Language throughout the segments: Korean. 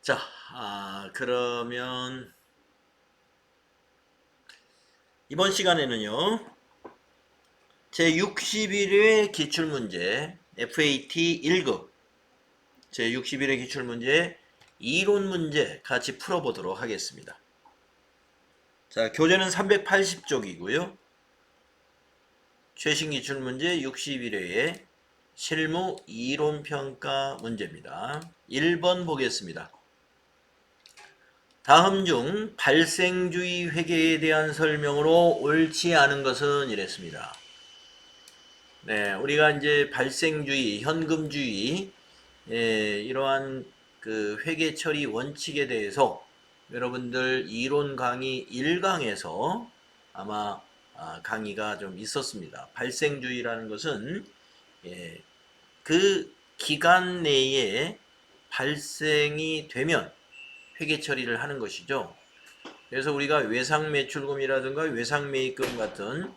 자, 그러면 이번 시간에는요, 제61회 기출문제 FAT 1급 제61회 기출문제 이론 문제 같이 풀어보도록 하겠습니다. 자, 교재는 380쪽이고요. 최신 기출문제 61회의 실무 이론평가 문제입니다. 1번 보겠습니다. 다음 중 발생주의 회계에 대한 설명으로 옳지 않은 것은 이랬습니다. 네, 우리가 이제 발생주의, 현금주의, 이러한 그 회계 처리 원칙에 대해서 여러분들 이론 강의 1강에서 아마 강의가 좀 있었습니다. 발생주의라는 것은 그 기간 내에 발생이 되면 회계 처리를 하는 것이죠. 그래서 우리가 외상매출금이라든가 외상매입금 같은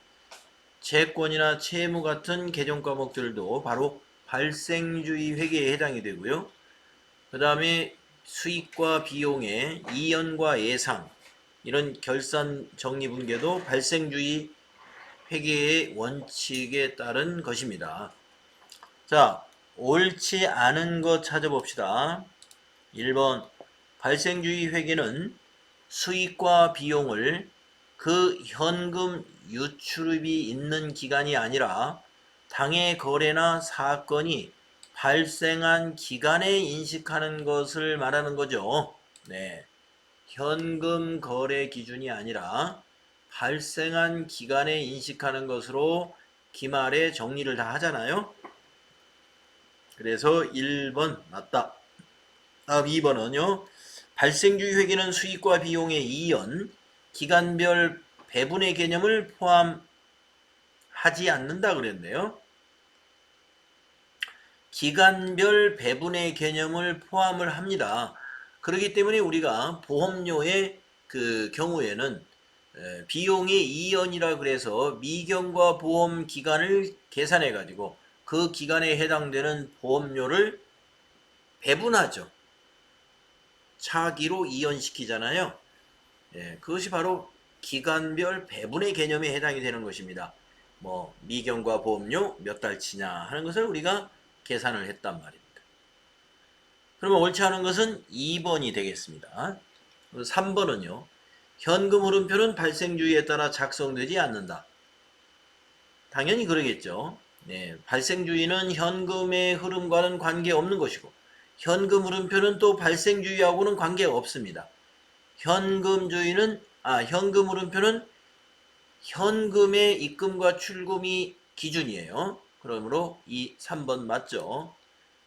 채권이나 채무 같은 개정 과목들도 바로 발생주의 회계에 해당이 되고요. 그 다음에 수익과 비용의 이연과 예상, 이런 결산 정리분계도 발생주의 회계의 원칙에 따른 것입니다. 자, 옳지 않은 것 찾아봅시다. 1번, 발생주의 회계는 수익과 비용을 그 현금 유출입이 있는 기간이 아니라 당해 거래나 사건이 발생한 기간에 인식하는 것을 말하는 거죠. 네. 현금 거래 기준이 아니라 발생한 기간에 인식하는 것으로 기말에 정리를 다 하잖아요. 그래서 1번 맞다. 다음 2번은요. 발생주의 회계는 수익과 비용의 이연, 기간별 배분의 개념을 포함하지 않는다 그랬네요. 기간별 배분의 개념을 포함을 합니다. 그렇기 때문에 우리가 보험료의 그 경우에는 비용의 이연이라 그래서 미경과 보험 기간을 계산해 가지고 그 기간에 해당되는 보험료를 배분하죠. 차기로 이연시키잖아요. 그것이 바로 기간별 배분의 개념에 해당이 되는 것입니다. 뭐 미경과 보험료 몇 달치냐 하는 것을 우리가 계산을 했단 말입니다. 그러면 옳지 않은 것은 2번이 되겠습니다. 3번은요. 현금 흐름표는 발생주의에 따라 작성되지 않는다. 당연히 그러겠죠. 네, 발생주의는 현금의 흐름과는 관계없는 것이고 현금 흐름표는 또 발생주의하고는 관계없습니다. 현금 흐름표는 현금의 입금과 출금이 기준이에요. 그러므로 3번 맞죠.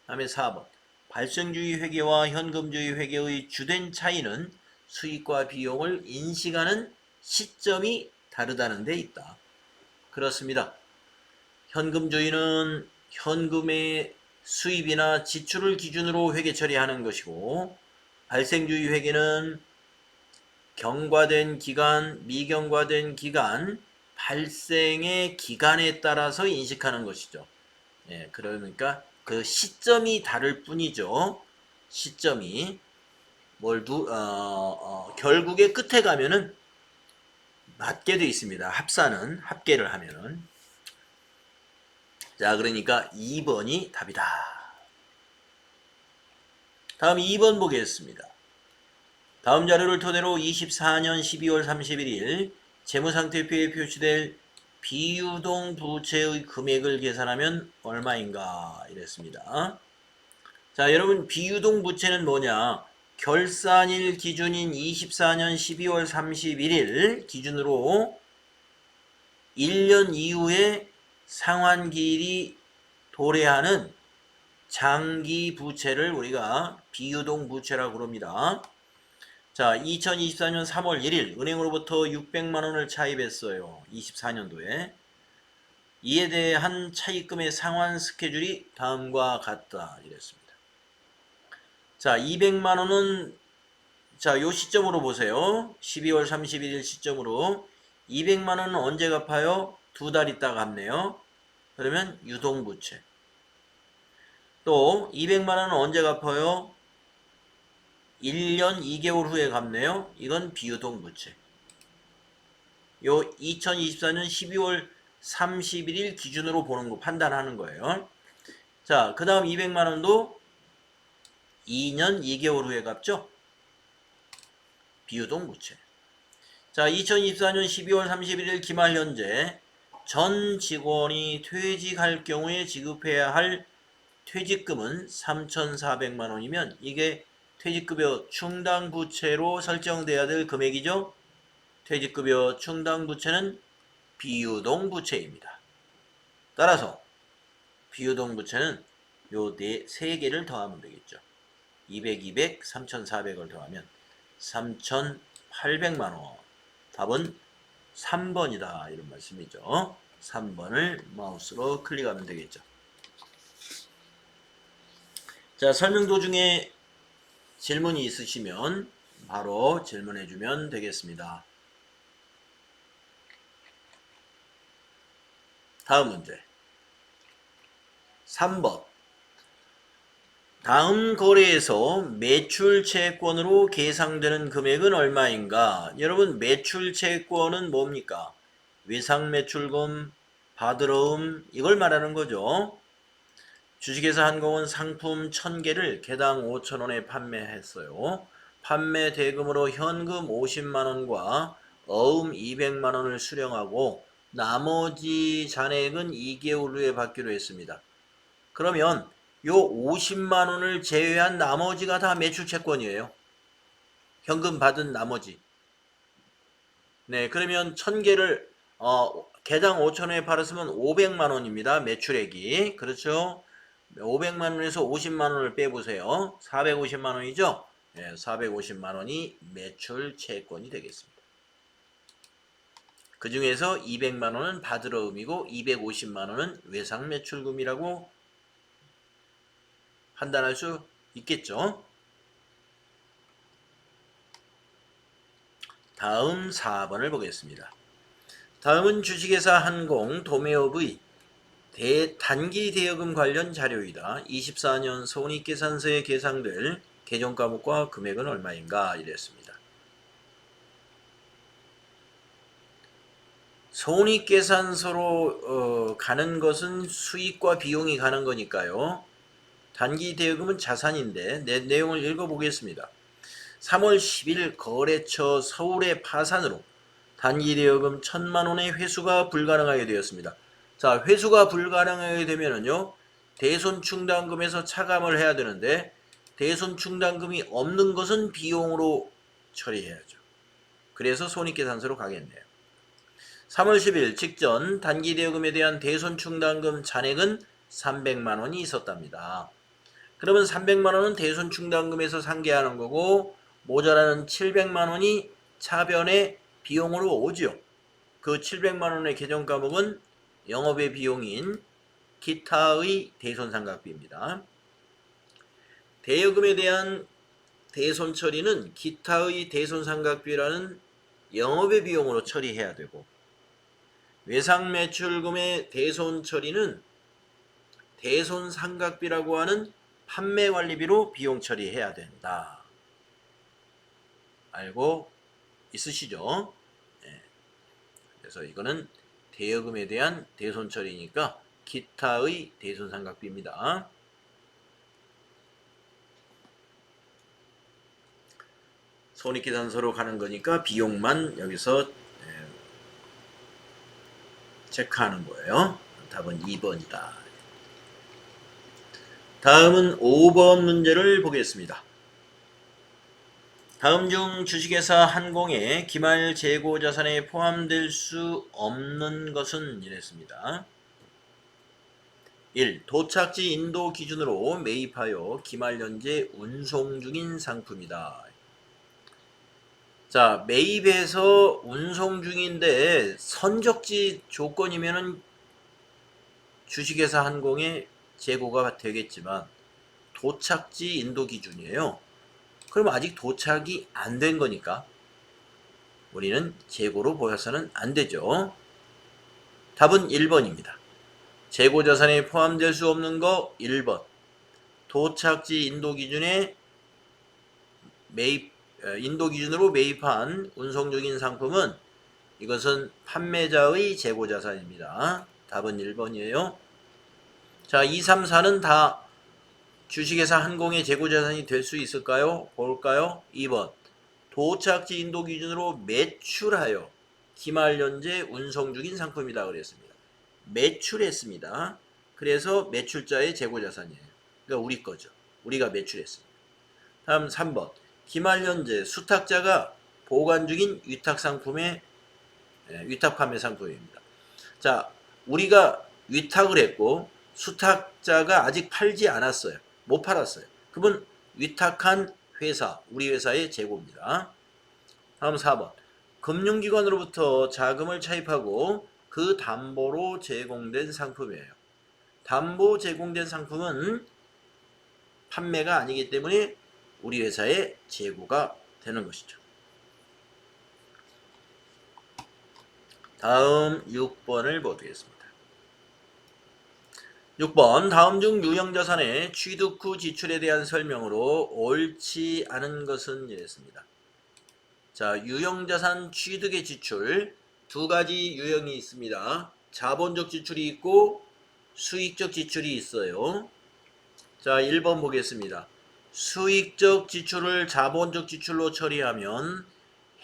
다음에 4번. 발생주의 회계와 현금주의 회계의 주된 차이는 수익과 비용을 인식하는 시점이 다르다는 데 있다. 그렇습니다. 현금주의는 현금의 수입이나 지출을 기준으로 회계 처리하는 것이고 발생주의 회계는 경과된 기간, 미경과된 기간, 발생의 기간에 따라서 인식하는 것이죠. 그러니까 그 시점이 다를 뿐이죠. 시점이 결국에 끝에 가면은 맞게 돼 있습니다. 합계를 하면은. 자, 그러니까 2번이 답이다. 다음 2번 보겠습니다. 다음 자료를 토대로 24년 12월 31일 재무상태표에 표시될 비유동 부채의 금액을 계산하면 얼마인가 이랬습니다. 자, 여러분 비유동 부채는 뭐냐? 결산일 기준인 24년 12월 31일 기준으로 1년 이후에 상환기일이 도래하는 장기 부채를 우리가 비유동 부채라고 부릅니다. 자, 2024년 3월 1일 은행으로부터 600만 원을 차입했어요. 24년도에. 이에 대한 차입금의 상환 스케줄이 다음과 같다. 이랬습니다. 자, 200만 원은 요 시점으로 보세요. 12월 31일 시점으로 200만 원은 언제 갚아요? 2달 있다 갚네요. 그러면 유동부채. 또 200만 원은 언제 갚아요? 1년 2개월 후에 갚네요. 이건 비유동 부채. 요 2024년 12월 31일 기준으로 보는 거 판단하는 거예요. 자, 그 다음 200만 원도 2년 2개월 후에 갚죠. 비유동 부채. 자, 2024년 12월 31일 기말 현재 전 직원이 퇴직할 경우에 지급해야 할 퇴직금은 3,400만 원이면 이게 퇴직급여 충당 부채로 설정돼야 될 금액이죠. 퇴직급여 충당 부채는 비유동 부채입니다. 따라서 비유동 부채는 요 세 개를 더하면 되겠죠. 200, 200, 3,400을 더하면 3,800만 원. 답은 3번이다. 이런 말씀이죠. 3번을 마우스로 클릭하면 되겠죠. 자, 설명 도중에 질문이 있으시면 바로 질문해 주면 되겠습니다. 다음 문제 3번. 다음 거래에서 매출채권으로 계상되는 금액은 얼마인가? 여러분, 매출채권은 뭡니까? 외상매출금, 바드러움, 이걸 말하는 거죠. 주식회사 한공은 상품 1000개를 개당 5,000원에 판매했어요. 판매 대금으로 현금 50만원과 어음 200만원을 수령하고 나머지 잔액은 2개월 후에 받기로 했습니다. 그러면 요 50만원을 제외한 나머지가 다 매출채권이에요. 현금 받은 나머지. 네, 그러면 1000개를 개당 5,000원에 팔았으면 500만원입니다. 매출액이. 그렇죠? 500만원에서 50만원을 빼보세요. 450만원이죠? 네, 450만원이 매출채권이 되겠습니다. 그 중에서 200만원은 바드러움이고 250만원은 외상매출금이라고 판단할 수 있겠죠. 다음 4번을 보겠습니다. 다음은 주식회사 한공 도매업의 단기 대여금 관련 자료이다. 24년 손익계산서에 계상될 계정과목과 금액은 얼마인가? 이랬습니다. 손익계산서로 가는 것은 수익과 비용이 가는 거니까요. 단기 대여금은 자산인데 내용을 읽어보겠습니다. 3월 10일 거래처 서울의 파산으로 단기 대여금 1,000만원의 회수가 불가능하게 되었습니다. 자, 회수가 불가능하게 되면은요, 대손충당금에서 차감을 해야 되는데 대손충당금이 없는 것은 비용으로 처리해야죠. 그래서 손익계산서로 가겠네요. 3월 10일 직전 단기 대여금에 대한 대손충당금 잔액은 300만원이 있었답니다. 그러면 300만원은 대손충당금에서 상계하는 거고 모자라는 700만원이 차변의 비용으로 오죠. 그 700만원의 계정과목은 영업의 비용인 기타의 대손상각비입니다. 대여금에 대한 대손 처리는 기타의 대손상각비라는 영업의 비용으로 처리해야 되고 외상매출금의 대손 처리는 대손상각비라고 하는 판매관리비로 비용 처리해야 된다. 알고 있으시죠? 네. 그래서 이거는 대여금에 대한 대손 처리니까 기타의 대손상각비입니다. 손익계산서로 가는 거니까 비용만 여기서 체크하는 거예요. 답은 2번이다. 다음은 5번 문제를 보겠습니다. 다음 중 주식회사 한공의 기말 재고 자산에 포함될 수 없는 것은 이랬습니다. 1. 도착지 인도 기준으로 매입하여 기말 현재 운송 중인 상품이다. 자, 매입해서 운송 중인데 선적지 조건이면은 주식회사 한공의 재고가 되겠지만 도착지 인도 기준이에요. 그럼 아직 도착이 안 된 거니까 우리는 재고로 보여서는 안 되죠. 답은 1번입니다. 재고 자산에 포함될 수 없는 거 1번. 도착지 인도 기준에 인도 기준으로 매입한 운송중인 상품은 이것은 판매자의 재고자산입니다. 답은 1번이에요. 자, 2, 3, 4는 다 주식회사 한공의 재고자산이 될 수 있을까요? 볼까요? 2번. 도착지 인도 기준으로 매출하여 기말연재 운송 중인 상품이다 그랬습니다. 매출했습니다. 그래서 매출자의 재고자산이에요. 그러니까 우리 거죠. 우리가 매출했습니다. 다음 3번. 기말연재 수탁자가 보관 중인 위탁상품의 위탁 판매 상품입니다. 자, 우리가 위탁을 했고 수탁자가 아직 팔지 않았어요. 못 팔았어요. 그러면 위탁한 회사, 우리 회사의 재고입니다. 다음 4번. 금융기관으로부터 자금을 차입하고 그 담보로 제공된 상품이에요. 담보 제공된 상품은 판매가 아니기 때문에 우리 회사의 재고가 되는 것이죠. 다음 6번을 보겠습니다. 6번. 다음 중 유형자산의 취득 후 지출에 대한 설명으로 옳지 않은 것은 이랬습니다. 자, 유형자산 취득의 지출 두 가지 유형이 있습니다. 자본적 지출이 있고 수익적 지출이 있어요. 자, 1번 보겠습니다. 수익적 지출을 자본적 지출로 처리하면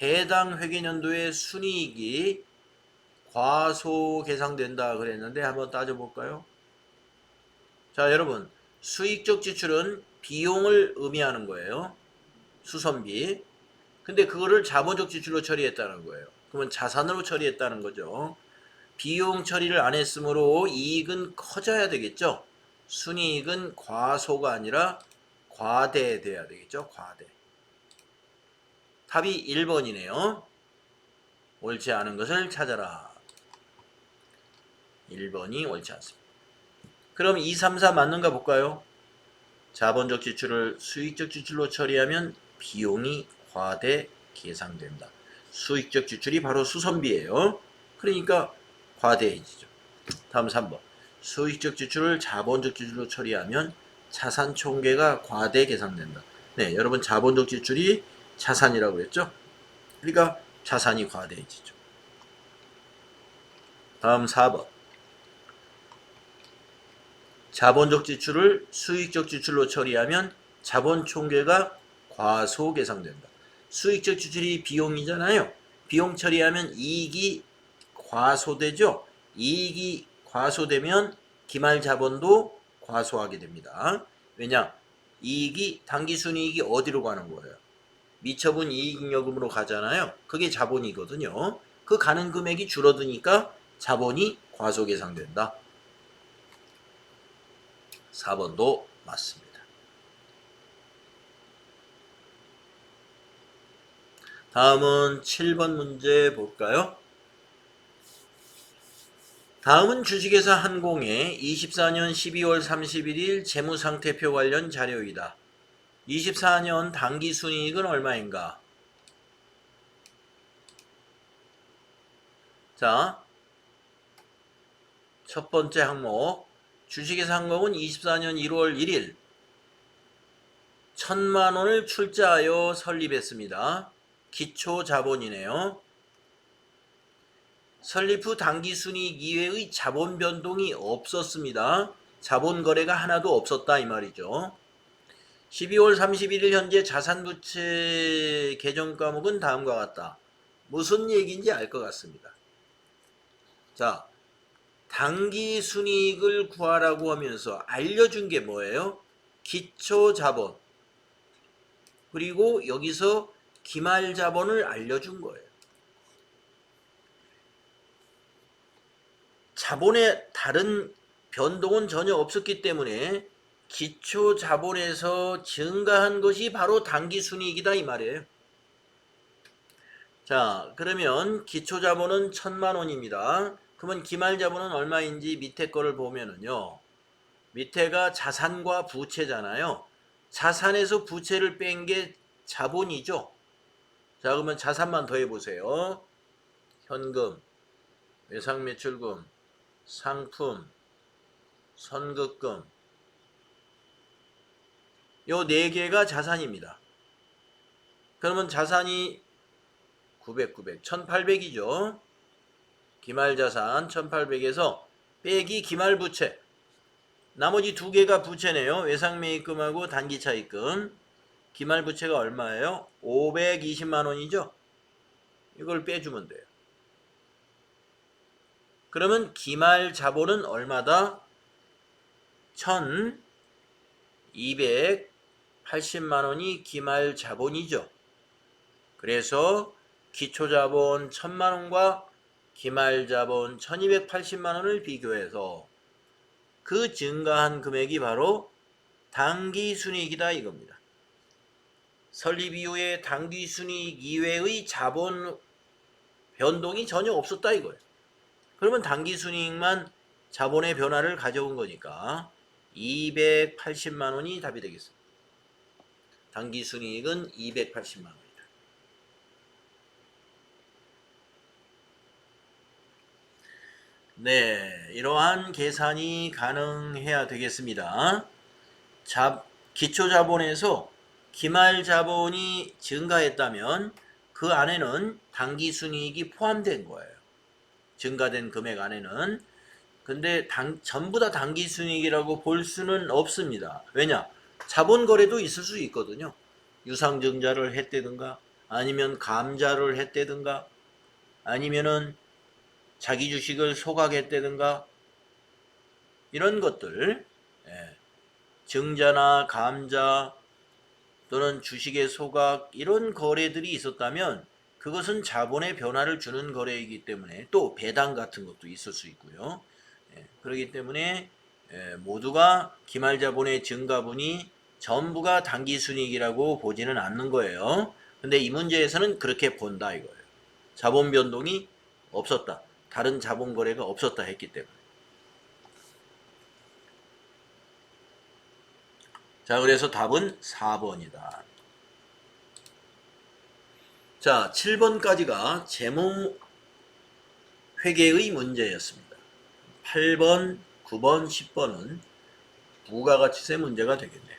해당 회계연도의 순이익이 과소계상된다 그랬는데 한번 따져볼까요? 자, 여러분, 수익적 지출은 비용을 의미하는 거예요. 수선비. 근데 그거를 자본적 지출로 처리했다는 거예요. 그러면 자산으로 처리했다는 거죠. 비용 처리를 안 했으므로 이익은 커져야 되겠죠. 순이익은 과소가 아니라 과대돼야 되겠죠. 과대. 답이 1번이네요. 옳지 않은 것을 찾아라. 1번이 옳지 않습니다. 그럼 2, 3, 4 맞는가 볼까요? 자본적 지출을 수익적 지출로 처리하면 비용이 과대 계상된다. 수익적 지출이 바로 수선비예요. 그러니까 과대해지죠. 다음 3번. 수익적 지출을 자본적 지출로 처리하면 자산 총계가 과대 계상된다. 네, 여러분 자본적 지출이 자산이라고 했죠? 그러니까 자산이 과대해지죠. 다음 4번. 자본적 지출을 수익적 지출로 처리하면 자본 총계가 과소계상된다. 수익적 지출이 비용이잖아요. 비용 처리하면 이익이 과소되죠. 이익이 과소되면 기말 자본도 과소하게 됩니다. 왜냐? 이익이 당기순이익이 어디로 가는 거예요? 미처분 이익잉여금으로 가잖아요. 그게 자본이거든요. 그 가는 금액이 줄어드니까 자본이 과소계상된다. 4번도 맞습니다. 다음은 7번 문제 볼까요? 다음은 주식회사 한공의 24년 12월 31일 재무상태표 관련 자료이다. 24년 당기순이익은 얼마인가? 자, 첫 번째 항목. 주식회사 한공은 24년 1월 1일 1,000만원을 출자하여 설립했습니다. 기초자본이네요. 설립 후 당기순이익 이외의 자본 변동이 없었습니다. 자본 거래가 하나도 없었다 이 말이죠. 12월 31일 현재 자산부채 개정 과목은 다음과 같다. 무슨 얘기인지 알 것 같습니다. 자, 당기순이익을 구하라고 하면서 알려준 게 뭐예요? 기초자본. 그리고 여기서 기말자본을 알려준 거예요. 자본의 다른 변동은 전혀 없었기 때문에 기초자본에서 증가한 것이 바로 당기순이익이다 이 말이에요. 자, 그러면 기초자본은 1,000만원입니다. 그러면 기말자본은 얼마인지 밑에 거를 보면은요. 밑에가 자산과 부채잖아요. 자산에서 부채를 뺀 게 자본이죠. 자, 그러면 자산만 더해보세요. 현금, 외상매출금, 상품, 선급금. 요 네 개가 자산입니다. 그러면 자산이 1800이죠. 기말자산 1800에서 빼기 기말부채. 나머지 두 개가 부채네요. 외상매입금하고 단기차입금. 기말부채가 얼마예요? 520만원이죠. 이걸 빼주면 돼요. 그러면 기말자본은 얼마다? 1280만원이 기말자본이죠. 그래서 기초자본 1000만원과 기말자본 1280만원을 비교해서 그 증가한 금액이 바로 당기순이익이다 이겁니다. 설립 이후에 당기순이익 이외의 자본 변동이 전혀 없었다 이거예요. 그러면 당기순이익만 자본의 변화를 가져온 거니까 280만원이 답이 되겠습니다. 당기순이익은 280만원이다. 네, 이러한 계산이 가능해야 되겠습니다. 기초자본에서 기말자본이 증가했다면 그 안에는 당기순이익이 포함된 거예요. 증가된 금액 안에는. 근데 전부 다 당기순이익이라고 볼 수는 없습니다. 왜냐? 자본거래도 있을 수 있거든요. 유상증자를 했다든가 아니면 감자를 했다든가 아니면은 자기 주식을 소각했다든가 이런 것들, 증자나 감자 또는 주식의 소각 이런 거래들이 있었다면 그것은 자본의 변화를 주는 거래이기 때문에 또 배당 같은 것도 있을 수 있고요. 그렇기 때문에 모두가 기말자본의 증가분이 전부가 당기순이익이라고 보지는 않는 거예요. 근데 이 문제에서는 그렇게 본다 이거예요. 자본 변동이 없었다. 다른 자본 거래가 없었다 했기 때문에. 자, 그래서 답은 4번이다. 자, 7번까지가 재무 회계의 문제였습니다. 8번, 9번, 10번은 부가가치세 문제가 되겠네요.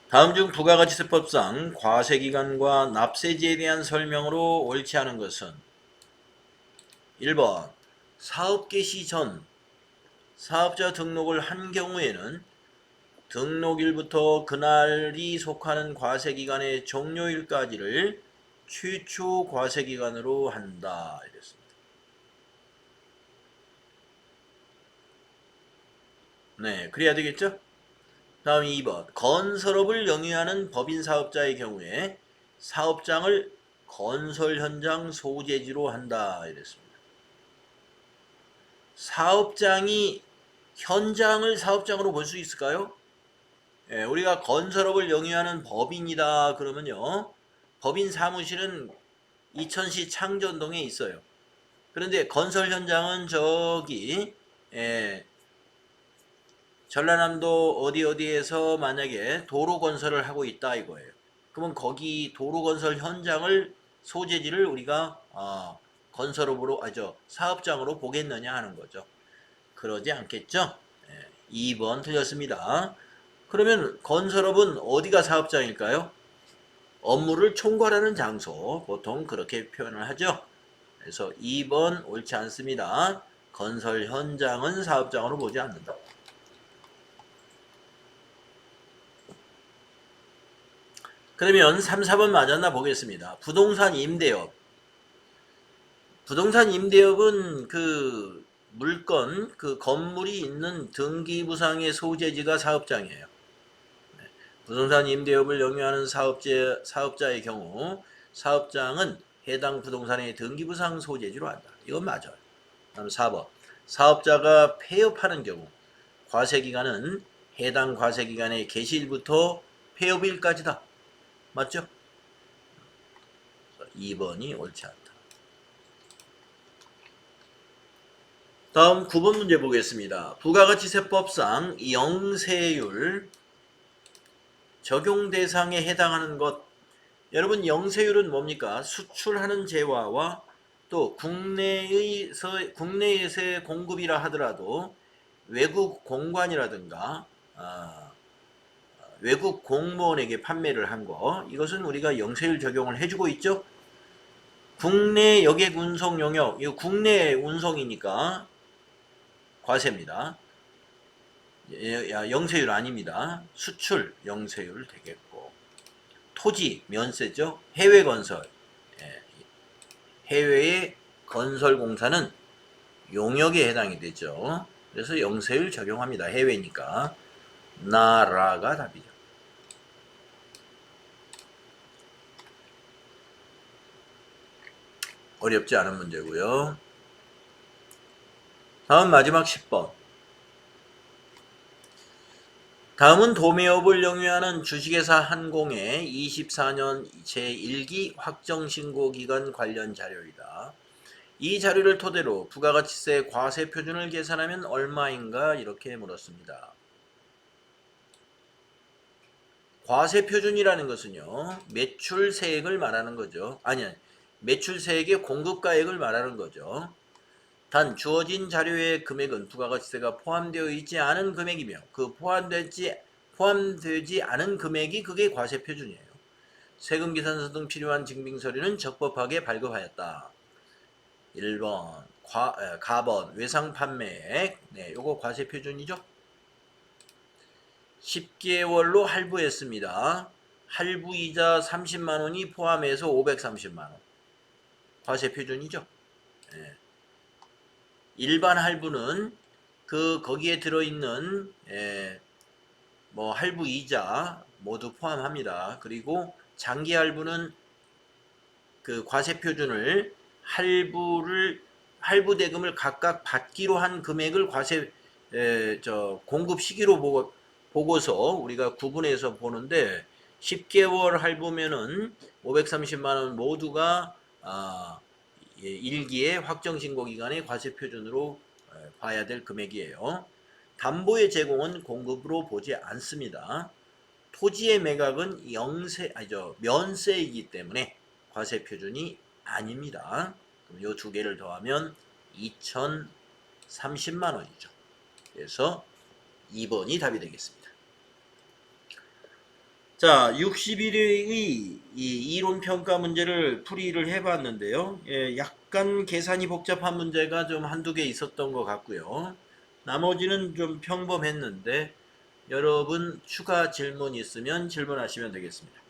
다음 중 부가가치세법상 과세기간과 납세지에 대한 설명으로 옳지 않은 것은 1번 사업 개시 전 사업자 등록을 한 경우에는 등록일부터 그날이 속하는 과세기간의 종료일까지를 최초 과세기간으로 한다 이랬습니다. 네, 그래야 되겠죠? 다음 2번 건설업을 영위하는 법인사업자의 경우에 사업장을 건설 현장 소재지로 한다 이랬습니다. 사업장이 현장을 사업장으로 볼 수 있을까요? 우리가 건설업을 영위하는 법인이다 그러면요. 법인 사무실은 이천시 창전동에 있어요. 그런데 건설 현장은 저기 전라남도 어디에서 만약에 도로 건설을 하고 있다 이거예요. 그러면 거기 도로 건설 현장을 소재지를 우리가 건설업으로 사업장으로 보겠느냐 하는 거죠. 그러지 않겠죠? 2번 틀렸습니다. 그러면 건설업은 어디가 사업장일까요? 업무를 총괄하는 장소, 보통 그렇게 표현을 하죠. 그래서 2번 옳지 않습니다. 건설 현장은 사업장으로 보지 않는다. 그러면 3, 4번 맞았나 보겠습니다. 부동산 임대업. 부동산 임대업은 그 물건, 그 건물이 있는 등기부상의 소재지가 사업장이에요. 부동산 임대업을 영위하는 사업자의 경우 사업장은 해당 부동산의 등기부상 소재지로 한다. 이건 맞아요. 다음 4번. 사업자가 폐업하는 경우 과세기간은 해당 과세기간의 개시일부터 폐업일까지다. 맞죠? 2번이 옳지 않다. 다음 9번 문제 보겠습니다. 부가가치세법상 영세율 적용 대상에 해당하는 것. 여러분 영세율은 뭡니까? 수출하는 재화와 또 국내에서의 공급이라 하더라도 외국 공관이라든가 외국 공무원에게 판매를 한 거, 이것은 우리가 영세율 적용을 해주고 있죠. 국내 여객 운송 용역, 이거 국내 운송이니까 과세입니다. 영세율 아닙니다. 수출 영세율 되겠고, 토지 면세죠. 해외 건설, 해외의 건설 공사는 용역에 해당이 되죠. 그래서 영세율 적용합니다. 해외니까. 나라가 답이죠. 어렵지 않은 문제고요. 다음 마지막 10번. 다음은 도매업을 영위하는 주식회사 한공의 24년 제1기 확정신고기간 관련 자료이다. 이 자료를 토대로 부가가치세 과세 표준을 계산하면 얼마인가 이렇게 물었습니다. 과세 표준이라는 것은요, 매출세액을 말하는 거죠. 아니, 매출세액의 공급가액을 말하는 거죠. 단 주어진 자료의 금액은 부가가치세가 포함되어 있지 않은 금액이며 그 포함되지 않은 금액이 그게 과세 표준이에요. 세금 계산서 등 필요한 증빙 서류는 적법하게 발급하였다. 1번 가번 외상 판매액, 네, 요거 과세 표준이죠. 10개월로 할부했습니다. 할부이자 30만원이 포함해서 530만원. 과세 표준이죠. 네. 일반 할부는 거기에 들어있는 뭐 할부이자 모두 포함합니다. 그리고 장기 할부는 그 과세 표준을 할부 대금을 각각 받기로 한 금액을 과세 공급 시기로 보고서 우리가 구분해서 보는데 10개월 할부면은 530만 원 모두가 1기의 확정신고 기간의 과세 표준으로 봐야 될 금액이에요. 담보의 제공은 공급으로 보지 않습니다. 토지의 매각은 면세이기 때문에 과세 표준이 아닙니다. 그럼 이 두 개를 더하면 2030만 원이죠. 그래서 2번이 답이 되겠습니다. 자, 61회의 이 이론평가 문제를 풀이를 해봤는데요. 약간 계산이 복잡한 문제가 좀 한두 개 있었던 것 같고요. 나머지는 좀 평범했는데 여러분 추가 질문 있으면 질문하시면 되겠습니다.